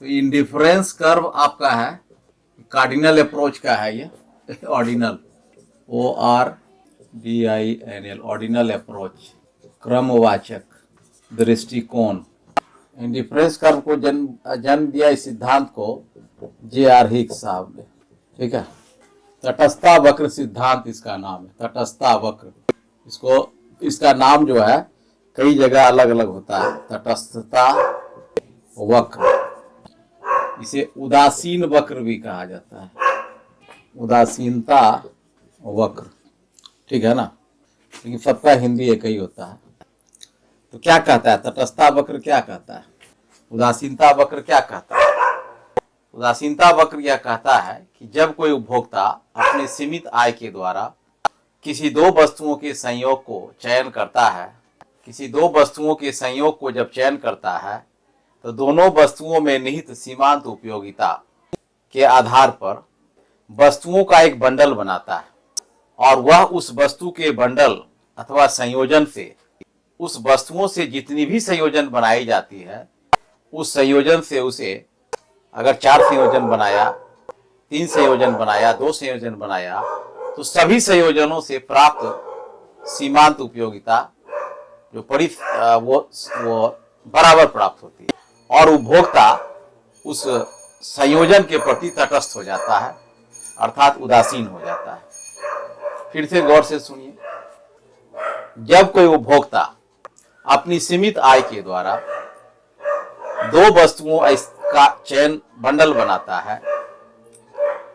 तो indifference curve आपका है कार्डिनल अप्रोच का है ये, ऑर्डिनल, ORDINL, ऑर्डिनल अप्रोच, क्रमवाचक दृष्टिकोण। इंडिफरेंस कर्व को जन्म दिया इस सिद्धांत को JR हिग्स साहब ने, ठीक है। तटस्थता वक्र सिद्धांत इसका नाम है, तटस्थता वक्र। इसको, इसका नाम जो है कई जगह अलग अलग होता है। तटस्थता वक्र, इसे उदासीन वक्र भी कहा जाता है, उदासीनता वक्र, ठीक है ना, लेकिन सबका हिंदी एक ही होता है। तो क्या कहता है तटस्थता वक्र, क्या कहता है उदासीनता वक्र, क्या कहता है? उदासीनता वक्र यह कहता है कि जब कोई उपभोक्ता अपने सीमित आय के द्वारा किसी दो वस्तुओं के संयोग को चयन करता है, किसी दो वस्तुओं के संयोग को जब चयन करता है तो दोनों वस्तुओं में निहित सीमांत उपयोगिता के आधार पर वस्तुओं का एक बंडल बनाता है, और वह उस वस्तु के बंडल अथवा संयोजन से, उस वस्तुओं से जितनी भी संयोजन बनाई जाती है, उस संयोजन से उसे अगर 4 संयोजन बनाया, 3 संयोजन बनाया, 2 संयोजन बनाया, तो सभी संयोजनों से प्राप्त सीमांत उपयोगिता जो वो बराबर प्राप्त होती है, और उपभोक्ता उस संयोजन के प्रति तटस्थ हो जाता है, अर्थात उदासीन हो जाता है। फिर से गौर से सुनिए, जब कोई उपभोक्ता अपनी सीमित आय के द्वारा दो वस्तुओं का चयन बंडल बनाता है,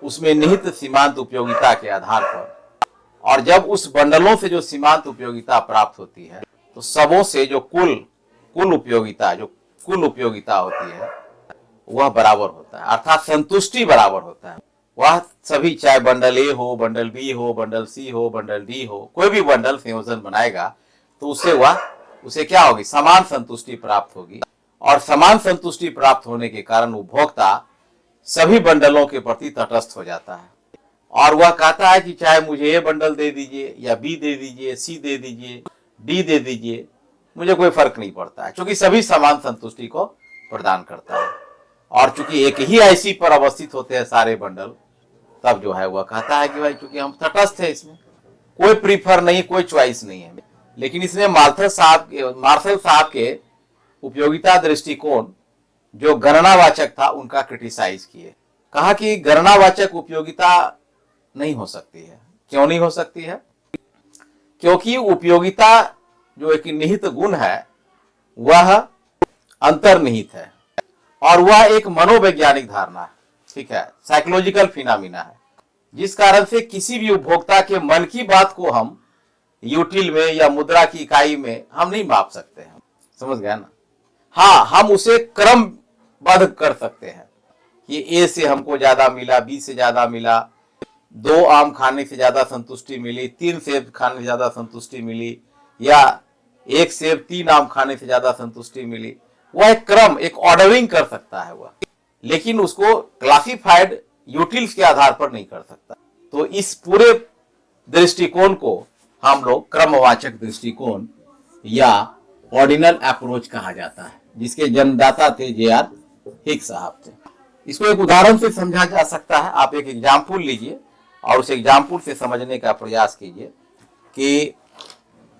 उसमें निहित सीमांत उपयोगिता के आधार पर, और जब उस बंडलों से जो सीमांत उपयोगिता प्राप्त होती है तो सबों से जो कुल उपयोगिता होती है वह बराबर होता है, अर्थात संतुष्टि बराबर होता है। वह सभी, चाहे बंडल ए हो, बंडल बी हो, बंडल सी हो, बंडल डी हो, कोई भी बंडल संयोजन बनाएगा तो उसे क्या होगी, समान संतुष्टि प्राप्त होगी, और समान संतुष्टि प्राप्त होने के कारण उपभोक्ता सभी बंडलों के प्रति तटस्थ हो जाता है, और वह कहता है कि चाहे मुझे ए बंडल दे दीजिए, या बी दे दीजिए, सी दे दीजिए, डी दे दीजिए, मुझे कोई फर्क नहीं पड़ता है, क्योंकि सभी समान संतुष्टि को प्रदान करता है। और चूंकि एक ही आईसी पर अवस्थित होते हैं सारे बंडल, तब जो है वह कहता है कि भाई चूंकि हम तटस्थ है, इसमें कोई प्रीफर नहीं, कोई चॉइस नहीं है। लेकिन इसने मार्शल साहब के उपयोगिता दृष्टिकोण जो गणनावाचक था उनका क्रिटिसाइज किए, कहा कि गणनावाचक उपयोगिता नहीं हो सकती है। क्यों नहीं हो सकती है? क्योंकि उपयोगिता जो एक निहित गुण है वह अंतर्निहित है, और वह एक मनोवैज्ञानिक धारणा है, ठीक है, साइकोलॉजिकल फिनोमिना है, जिस कारण से किसी भी उपभोक्ता के मन की बात को हम यूटिल में या मुद्रा की इकाई में हम नहीं माप सकते हैं, समझ गया ना। हाँ, हम उसे क्रमबद्ध कर सकते हैं कि ए से हमको ज्यादा मिला, बी से ज्यादा मिला, 2 आम खाने से ज्यादा संतुष्टि मिली, 3 सेब खाने से ज्यादा संतुष्टि मिली, या 1 सेब 3 आम खाने से ज्यादा संतुष्टि मिली। वह एक क्रम, एक ऑर्डरिंग कर सकता है वह, लेकिन उसको क्लासिफाइड यूटिल्स के आधार पर नहीं कर सकता। तो इस पूरे दृष्टिकोण को हम लोग क्रमवाचक दृष्टिकोण या ऑर्डिनल अप्रोच कहा जाता है, जिसके जन्मदाता थे JR हिग्स साहब थे। इसको एक उदाहरण से समझा जा सकता है। आप एक एग्जाम्पल लीजिए और उस एग्जाम्पल से समझने का प्रयास कीजिए कि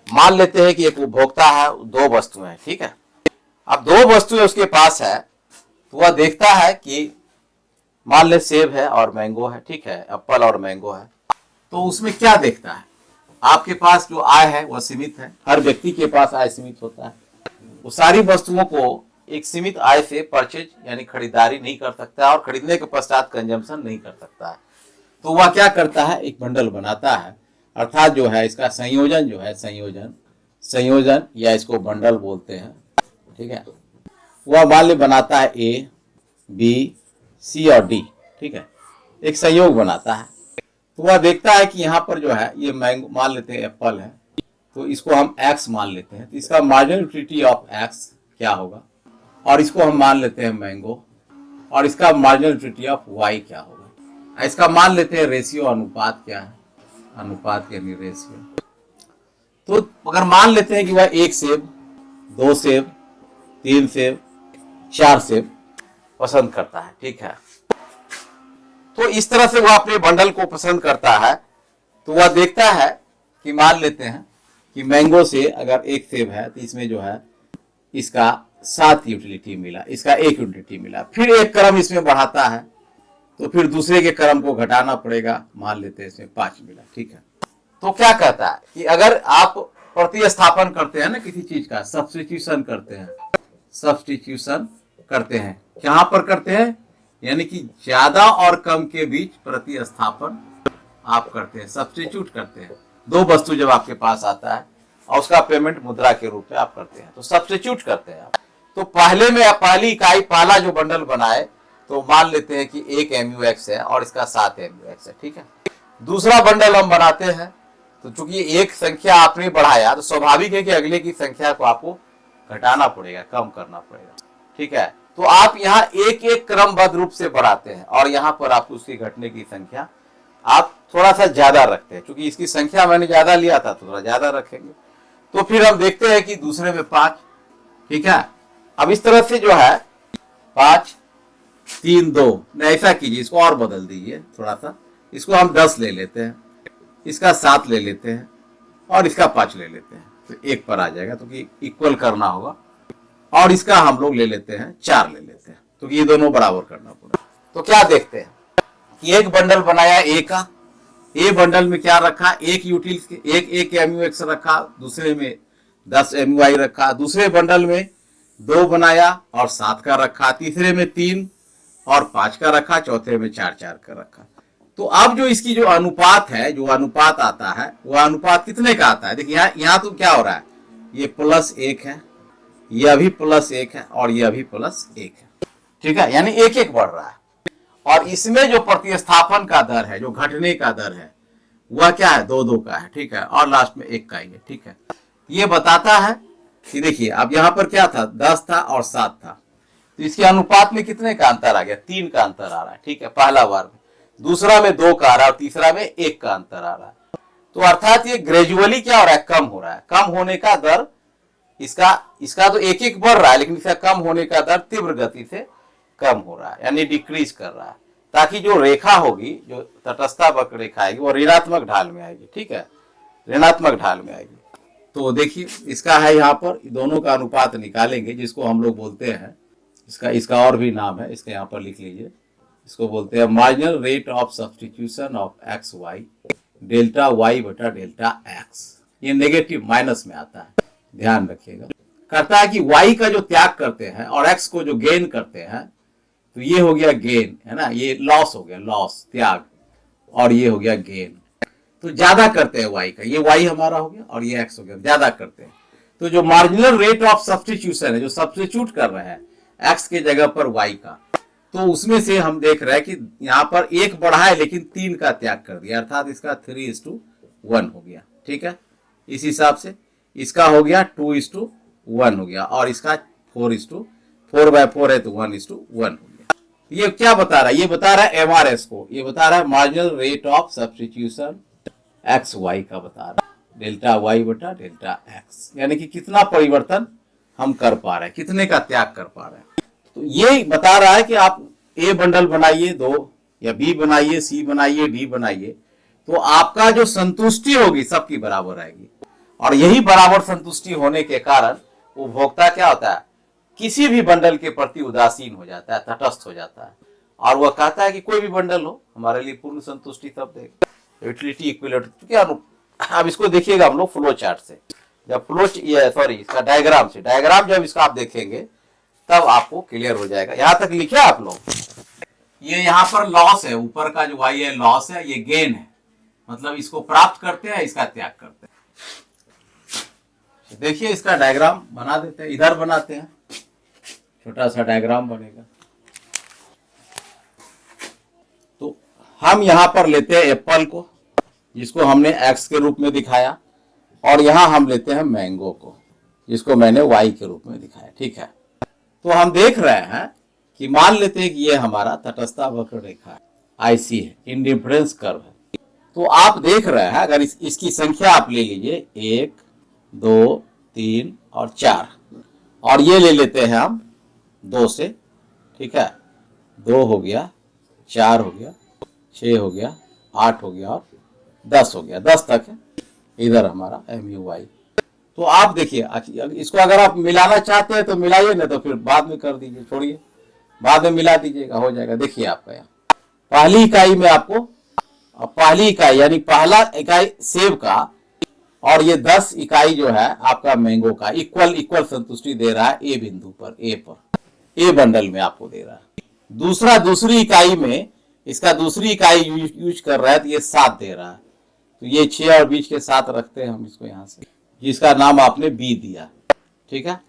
मान लेते हैं कि एक उपभोक्ता है, 2 वस्तुएं हैं, ठीक है। अब 2 वस्तुएं उसके पास है, तो वह देखता है कि मान ले सेब है और मैंगो है, ठीक है, एप्पल और मैंगो है। तो उसमें क्या देखता है? आपके पास जो आय है वह सीमित है, हर व्यक्ति के पास आय सीमित होता है। वो सारी वस्तुओं को एक सीमित आय से परचेज यानी खरीदारी नहीं कर सकता है, और खरीदने के पश्चात कंजम्पशन नहीं कर सकता है। तो वह क्या करता है? एक बंडल बनाता है, अर्थात जो है इसका संयोजन जो है, संयोजन या इसको बंडल बोलते हैं, ठीक है। वह मान ले बनाता है A, B, C और D, ठीक है, एक संयोग बनाता है। तो वह देखता है कि यहाँ पर जो है ये मैंगो मान लेते हैं, एप्पल है, तो इसको हम X मान लेते हैं, तो इसका मार्जिनल यूटिलिटी ऑफ X क्या होगा, और इसको हम मान लेते हैं मैंगो, और इसका मार्जिनल यूटिलिटी ऑफ Y क्या होगा। इसका मान लेते हैं रेशियो, अनुपात क्या है, अनुपात यानी रेशियो। तो अगर मान लेते हैं कि वह 1 सेब, 2 सेब, 3 सेब, 4 सेब पसंद करता है, ठीक है। तो इस तरह से वह अपने बंडल को पसंद करता है। तो वह देखता है कि मान लेते हैं कि मैंगो से अगर एक सेब है तो इसमें जो है इसका 7 यूटिलिटी मिला, इसका 1 यूटिलिटी मिला, फिर एक क्रम इसमें बढ़ाता है तो फिर दूसरे के क्रम को घटाना पड़ेगा, मान लेते हैं इसमें 5 मिला, ठीक है। तो क्या कहता है कि अगर आप प्रतिस्थापन करते हैं ना किसी चीज का, सब्स्टिट्यूशन करते हैं, सब्स्टिट्यूशन करते हैं, कहां पर करते हैं, यानी कि ज्यादा और कम के बीच प्रतिस्थापन आप करते हैं, सब्स्टिट्यूट करते हैं। दो वस्तु जब आपके पास आता है और उसका पेमेंट मुद्रा के रूप में आप करते हैं तो सब्स्टिट्यूट करते हैं आप। तो पहले में आप पहली इकाई पहला जो बंडल बनाए तो मान लेते हैं कि 1 MUX है और इसका 7 MUX है, ठीक है। दूसरा बंडल हम बनाते हैं तो चूंकि एक संख्या आपने बढ़ाया तो स्वाभाविक है कि अगले की संख्या को आपको घटाना पड़ेगा, कम करना पड़ेगा, ठीक है। तो आप यहाँ एक एक क्रमबद्ध रूप से बढ़ाते हैं और यहाँ पर आपको उसकी घटने की संख्या आप थोड़ा सा ज्यादा रखते हैं, क्योंकि इसकी संख्या मैंने ज्यादा लिया था तो थोड़ा ज्यादा रखेंगे। तो फिर हम देखते हैं कि दूसरे में 5, ठीक है। अब इस तरह से जो है 5 3 2, ऐसा कीजिए, इसको और बदल दीजिए थोड़ा सा, इसको हम 10 ले लेते हैं, इसका 7 ले लेते हैं और इसका 5 ले लेते हैं तो 1 पर आ जाएगा, तो कि इक्वल करना होगा। और इसका हम लोग ले लेते हैं 4 ले लेते हैं, तो ये दोनों बराबर करना पड़ेगा। तो क्या देखते हैं कि एक बंडल बनाया ए का, ए बंडल में क्या रखा, एक यूटिल एक MUX रखा, दूसरे में 10 MUI रखा, दूसरे बंडल में 2 बनाया और 7 का रखा, तीसरे में 3 और 5 का रखा, चौथे में 4 का रखा। तो अब जो इसकी जो अनुपात है, जो अनुपात आता है वह अनुपात कितने का आता है, देखिए यहाँ तो क्या हो रहा है, ये +1 है, ये अभी +1 है और ये अभी +1 है, ठीक है, यानी एक एक बढ़ रहा है। और इसमें जो प्रतिस्थापन का दर है, जो घटने का दर है, वह क्या है, 2 का है, ठीक है, और लास्ट में 1 का ही है, ठीक है। ये बताता है कि देखिए अब यहाँ पर क्या था, 10 था और 7 था, तो इसके अनुपात में कितने का अंतर आ गया, 3 का अंतर आ रहा है, ठीक है, पहला बार में, दूसरा में 2 का आ रहा है और तीसरा में 1 का अंतर आ रहा है। तो अर्थात ये ग्रेजुअली क्या हो रहा है, कम हो रहा है। कम होने का दर इसका तो एक एक बढ़ रहा है, लेकिन इसका कम होने का दर तीव्र गति से कम हो रहा है, यानी डिक्रीज कर रहा है, ताकि जो रेखा होगी, जो तटस्था वक्र रेखा आएगी वो ऋणात्मक ढाल में आएगी, ठीक है, ऋणात्मक ढाल में आएगी। तो देखिए इसका है यहाँ पर दोनों का अनुपात निकालेंगे, जिसको हम लोग बोलते हैं, इसका और भी नाम है, इसका यहाँ पर लिख लीजिए, इसको बोलते हैं marginal rate of substitution of XY delta Y बटा डेल्टा X। ये नेगेटिव माइनस में आता है, ध्यान रखिएगा। करता है कि Y का जो त्याग करते हैं और X को जो गेन करते हैं, तो ये हो गया गेन, है ना, ये लॉस हो गया, लॉस त्याग, और ये हो गया गेन। तो ज्यादा करते हैं Y का, ये Y हमारा हो गया और ये X हो गया, ज्यादा करते हैं। तो जो मार्जिनल रेट ऑफ सब्स्टिट्यूशन है, जो सब्स्टिट्यूट कर रहे हैं X के जगह पर Y का, तो उसमें से हम देख रहे हैं कि यहाँ पर 1 बढ़ा है लेकिन 3 का त्याग कर दिया, अर्थात इसका 3:1 हो गया, ठीक है। इस हिसाब से इसका हो गया 2:1 हो गया और इसका 4:4 है तो 1:1 हो गया। ये क्या बता रहा है, ये बता रहा है MRS को, ये बता रहा है marginal rate of substitution XY का बता रहा है, डेल्टा Y बटा डेल्टा X, यानी कि कितना परिवर्तन हम कर पा रहे हैं, कितने का त्याग कर पा रहे हैं। तो ये बता रहा है कि आप A बंडल बनाइए 2, या B बनाइए, C बनाइए, D बनाइए, तो आपका जो संतुष्टि होगी सबकी बराबर आएगी। और यही बराबर संतुष्टि होने के कारण उपभोक्ता क्या होता है, किसी भी बंडल के प्रति उदासीन हो जाता है, तटस्थ हो जाता है, और वह कहता है कि कोई भी बंडल हो हमारे लिए पूर्ण संतुष्टि तब देगा, यूटिलिटी इक्विलिटी। क्या अब इसको देखिएगा हम लोग फ्लो चार्ट से, जब इसका डायग्राम से, डायग्राम जब इसका आप देखेंगे तब आपको क्लियर हो जाएगा। यहां तक लिखे आप लोग, ये यहाँ पर लॉस है, ऊपर का जो Y है लॉस है, ये गेन है, मतलब इसको प्राप्त करते हैं, इसका त्याग करते हैं। देखिए इसका डायग्राम बना देते हैं, इधर बनाते हैं, छोटा सा डायग्राम बनेगा। तो हम यहां पर लेते हैं एप्पल को, जिसको हमने X के रूप में दिखाया, और यहां हम लेते हैं मैंगो को, जिसको मैंने Y के रूप में दिखाया, ठीक है। तो हम देख रहे हैं कि मान लेते हैं कि ये हमारा तटस्था वक्र रेखा है, IC है, इंडिफरेंस कर्व है। तो आप देख रहे हैं, अगर इसकी संख्या आप ले लीजिए 1 2 3 और 4, और ये ले लेते हैं हम 2 से, ठीक है, 2 हो गया, 4 हो गया, 6 हो गया, 8 हो गया और 10 हो गया। 10 तक है इधर हमारा MUI। तो आप देखिए, इसको अगर आप मिलाना चाहते हैं तो मिलाइए, ना तो फिर बाद में कर दीजिए, छोड़िए, बाद में मिला दीजिएगा, हो जाएगा। देखिए आपका यहाँ पहली इकाई में आपको, पहली इकाई यानी पहला इकाई सेब का, और ये 10 इकाई जो है आपका मैंगो का, इक्वल इक्वल संतुष्टि दे रहा है ए बिंदु पर, ए बंडल में आपको दे रहा है। दूसरी इकाई में इसका दूसरी इकाई यूज कर रहा है तो ये 7 दे रहा है, तो ये 6 और बीच के 7 रखते हैं हम इसको यहाँ से, जिसका नाम आपने बी दिया, ठीक है।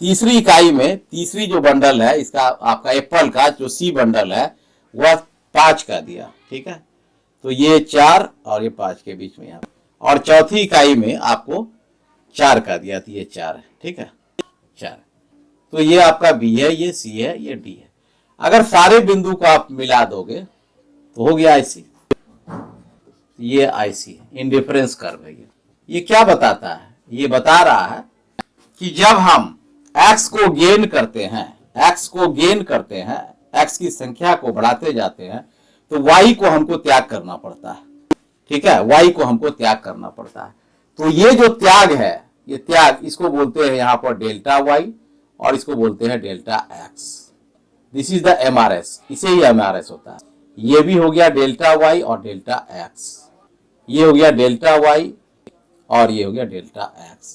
तीसरी इकाई में तीसरी जो बंडल है इसका आपका एप्पल का जो सी बंडल है वह 5 का दिया, ठीक है। तो ये 4 और ये 5 के बीच में यहाँ, और चौथी इकाई में आपको 4 का दिया, तो ये 4 है, ठीक है, 4। तो ये आपका बी है, ये सी है, ये डी है। अगर सारे बिंदु को आप मिला दोगे तो हो गया IC। ये IC है, इंडिफरेंस कर्व है। ये क्या बताता है? ये बता रहा है कि जब हम x को गेन करते हैं, x की संख्या को बढ़ाते जाते हैं, तो y को हमको त्याग करना पड़ता है, ठीक है, y को हमको त्याग करना पड़ता है। तो ये जो त्याग है, ये त्याग, इसको बोलते हैं यहाँ पर डेल्टा y और इसको बोलते हैं delta x। This is the MRS, इसे ही MRS होता है। ये भी हो गया डेल्टा y और डेल्टा x, ये हो गया डेल्टा y और ये हो गया डेल्टा x।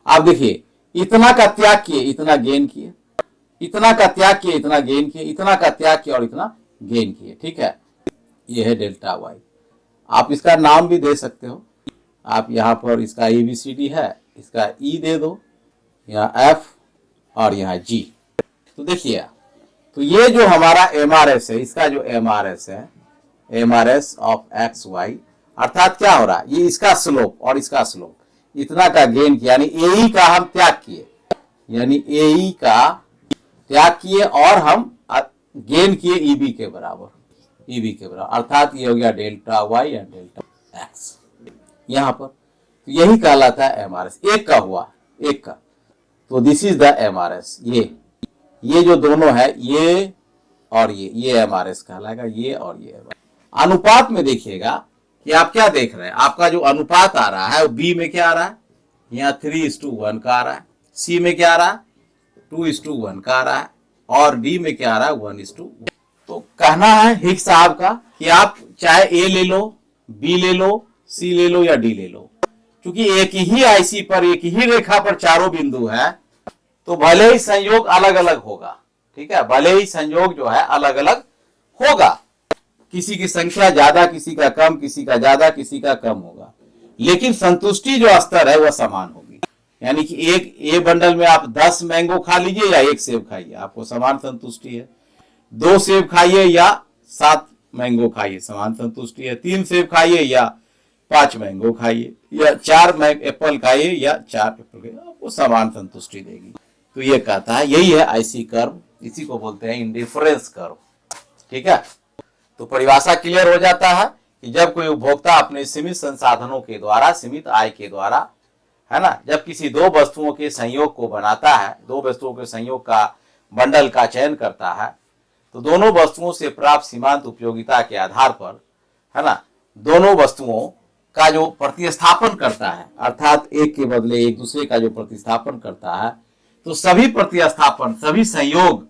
आप देखिए, इतना का त्याग किए, इतना गेन किए, इतना का त्याग किए, इतना गेन किए, इतना का त्याग किए और इतना गेन किए, ठीक है। ये है डेल्टा y। आप इसका नाम भी दे सकते हो, आप यहाँ पर इसका ABCD है, इसका E दे दो, यहाँ F और यहाँ G। तो देखिए, तो ये जो हमारा MRS है, इसका जो MRS है, MRS ऑफ XY, अर्थात क्या हो रहा है, ये इसका स्लोप और इसका स्लोप, इतना का गेन किया, यानी AE का हम त्याग किए, यानी AE का त्याग किए और हम गेन किए EB के बराबर, अर्थात ये हो गया डेल्टा y या डेल्टा x यहाँ पर। तो यही कहलाता है MRS, एक का हुआ, एक का। तो दिस इज द MRS। ये जो दोनों है, ये और ये MRS कहलाएगा, ये और ये MRS। अनुपात में देखिएगा कि आप क्या देख रहे हैं, आपका जो अनुपात आ रहा है बी में क्या आ रहा है, यहाँ 3:1 का आ रहा है, सी में क्या आ रहा है 2:1 का आ रहा है, और डी में क्या आ रहा है 1:1। तो कहना है हिग्स साहब का कि आप चाहे ए ले लो, बी ले लो, सी ले लो या डी ले लो, क्योंकि एक ही IC पर, एक ही रेखा पर चारों बिंदु है, तो भले ही संयोग अलग अलग होगा, ठीक है, भले ही संयोग जो है अलग अलग होगा, किसी की संख्या ज्यादा, किसी का कम, किसी का ज्यादा, किसी का कम होगा, लेकिन संतुष्टि जो स्तर है वह समान होगी। यानी कि एक ए बंडल में आप 10 मैंगो खा लीजिए या 1 सेब खाइए, आपको समान संतुष्टि है। 2 सेब खाइए या 7 मैंगो खाइए, समान संतुष्टि है। 3 सेब खाइए या 5 मैंगो खाइए, या 4 एप्पल खाइए या 4 एप्पल खाइए, आपको समान संतुष्टि देगी। तो ये कहता है, यही है IC कर्व, इसी को बोलते हैं इंडिफरेंस कर्व, ठीक है। तो परिभाषा क्लियर हो जाता है कि जब कोई उपभोक्ता अपने सीमित संसाधनों के द्वारा, सीमित आय के द्वारा, है ना, जब किसी दो वस्तुओं के संयोग को बनाता है, दो वस्तुओं के संयोग का बंडल का चयन करता है, तो दोनों वस्तुओं से प्राप्त सीमांत उपयोगिता के आधार पर, है ना, दोनों वस्तुओं का जो प्रतिस्थापन करता है, अर्थात एक के बदले एक दूसरे का जो प्रतिस्थापन करता है, तो सभी प्रतिस्थापन, सभी संयोग,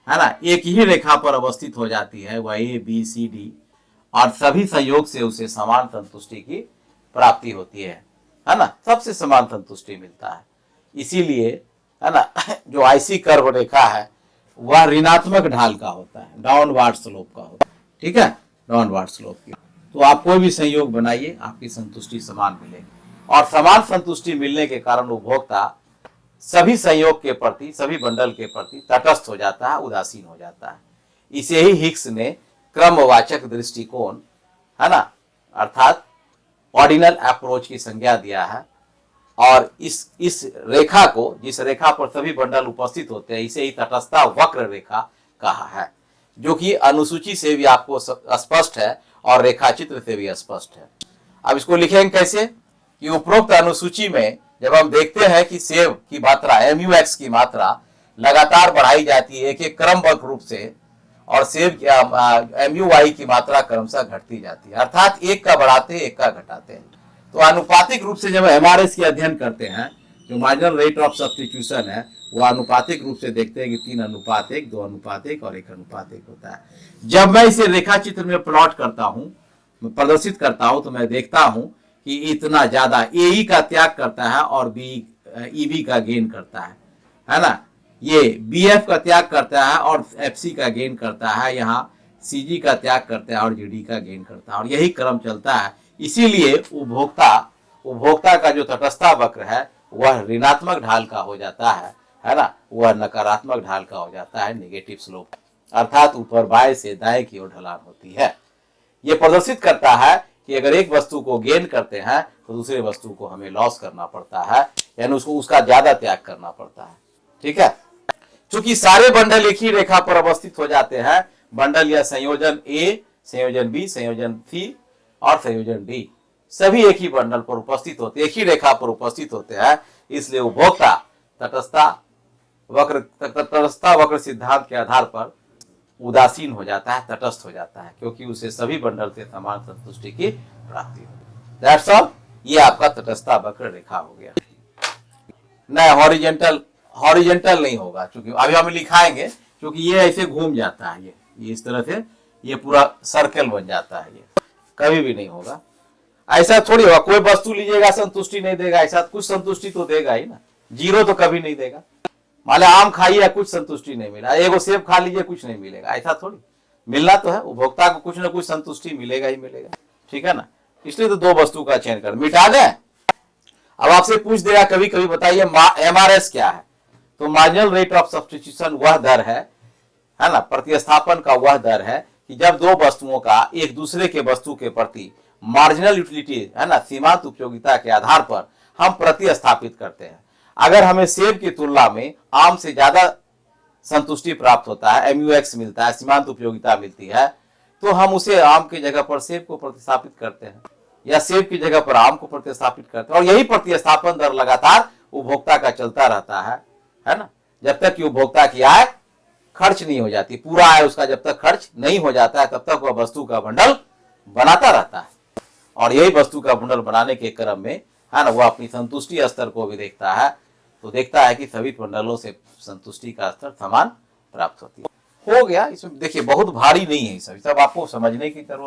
है ना, एक ही रेखा पर अवस्थित हो जाती है, वह ABCD, और सभी संयोग से उसे समान संतुष्टि की प्राप्ति होती है ना, सबसे समान संतुष्टि मिलता है। इसीलिए, है ना, जो IC कर्व रेखा है वह ऋणात्मक ढाल का होता है, डाउनवर्ड स्लोप का होता है, ठीक है, डाउनवर्ड स्लोप की। तो आप कोई भी संयोग बनाइए, आपकी संतुष्टि समान मिलेगी, और समान संतुष्टि मिलने के कारण उपभोक्ता सभी संयोग के प्रति, सभी बंडल के प्रति तटस्थ हो जाता है, उदासीन हो जाता है। इसे ही हिग्स ने क्रमवाचक दृष्टिकोण, है ना, अर्थात ऑर्डिनल अप्रोच की संज्ञा दिया है, और इस रेखा को, जिस रेखा पर सभी बंडल उपस्थित होते हैं, इसे ही तटस्थता वक्र रेखा कहा है, जो कि अनुसूची से भी आपको स्पष्ट है और रेखा चित्र से भी स्पष्ट है। अब इसको लिखेंगे कैसे कि उपरोक्त अनुसूची में जब हम देखते हैं कि सेब की मात्रा, MUX की मात्रा लगातार बढ़ाई जाती है एक एक क्रमबद्ध रूप से, और सेव MUI की मात्रा क्रमशः घटती जाती है, अर्थात एक का बढ़ाते हैं एक का घटाते हैं। तो आनुपातिक रूप से जब MRS की अध्ययन करते हैं, जो मार्जिनल रेट ऑफ सब्स्टिट्यूशन है, वो आनुपातिक रूप से देखते हैं कि 3:1, 2:1 और 1:1 होता है। जब मैं इसे रेखा चित्र में प्लॉट करता हूँ, प्रदर्शित करता हूँ, तो मैं देखता हूँ कि इतना ज्यादा AE का त्याग करता है और EB का गेन करता है ना। ये BF का त्याग करता है और FC का गेन करता है, यहाँ CG का त्याग करता है और GD का गेन करता है, और यही क्रम चलता है। इसीलिए उपभोक्ता का जो तटस्थता वक्र है वह ऋणात्मक ढाल का हो जाता है ना, वह नकारात्मक ढाल का हो जाता है, नेगेटिव स्लोप, अर्थात ऊपर बाएं से दाएं की ओर ढलान होती है। यह प्रदर्शित करता है कि अगर एक वस्तु को गेन करते हैं तो दूसरे वस्तु को हमें लॉस करना पड़ता है, यानी उसका ज्यादा त्याग करना पड़ता है। ठीक है, चूंकि सारे बंडल एक ही रेखा पर अवस्थित हो जाते हैं, बंडल या संयोजन A, संयोजन B, संयोजन C और संयोजन D सभी एक ही बंडल पर उपस्थित होते, एक ही रेखा पर उपस्थित होते हैं, इसलिए उपभोक्ता तटस्थता वक्र सिद्धांत के आधार पर उदासीन हो जाता है, तटस्थ हो जाता है, क्योंकि उसे सभी बंडल से समान संतुष्टि की प्राप्ति होती है। दैट्स ऑल, ये आपका तटस्थता वक्र रेखा हो गया। नहीं, हॉरिजेंटल नहीं होगा, क्योंकि अभी हम लिखाएंगे, क्योंकि ये ऐसे घूम जाता है, ये इस तरह से ये पूरा सर्कल बन जाता है, ये कभी भी नहीं होगा। ऐसा थोड़ी होगा कोई वस्तु लीजिएगा संतुष्टि नहीं देगा, ऐसा कुछ संतुष्टि तो देगा ही ना, जीरो तो कभी नहीं देगा। मान लिया आम खाइए कुछ संतुष्टि नहीं मिला, एगो सेब खा लीजिए कुछ नहीं मिलेगा, ऐसा थोड़ी, मिलना तो है, उपभोक्ता को कुछ ना कुछ संतुष्टि मिलेगा ही मिलेगा। ठीक है ना, इसलिए तो दो वस्तु का चयन कर, मिटा दें। अब आपसे पूछ देगा कभी कभी, बताइए MRS क्या है? तो मार्जिनल रेट ऑफ सब्स्टिट्यूशन वह दर है ना, प्रतिस्थापन का वह दर है कि जब दो वस्तुओं का एक दूसरे के वस्तु के प्रति मार्जिनल यूटिलिटी है ना, सीमांत उपयोगिता के आधार पर हम प्रतिस्थापित करते हैं। अगर हमें सेब की तुलना में आम से ज्यादा संतुष्टि प्राप्त होता है, MUX मिलता है, सीमांत उपयोगिता मिलती है, तो हम उसे आम की जगह पर सेब को प्रतिस्थापित करते हैं, या सेब की जगह पर आम को प्रतिस्थापित करते हैं, और यही प्रतिस्थापन दर लगातार उपभोक्ता का चलता रहता है ना, जब तक कि उपभोक्ता की आय खर्च नहीं हो जाती। पूरा आय उसका जब तक खर्च नहीं हो जाता है, तब तक वह वस्तु का बंडल बनाता रहता है, और यही वस्तु का बंडल बनाने के क्रम में है ना, वह अपनी संतुष्टि स्तर को भी देखता है, तो देखता है कि सभी बंडलों से संतुष्टि का स्तर समान प्राप्त होती है। हो गया, इसमें देखिए बहुत भारी नहीं है, सब आपको समझने की जरूरत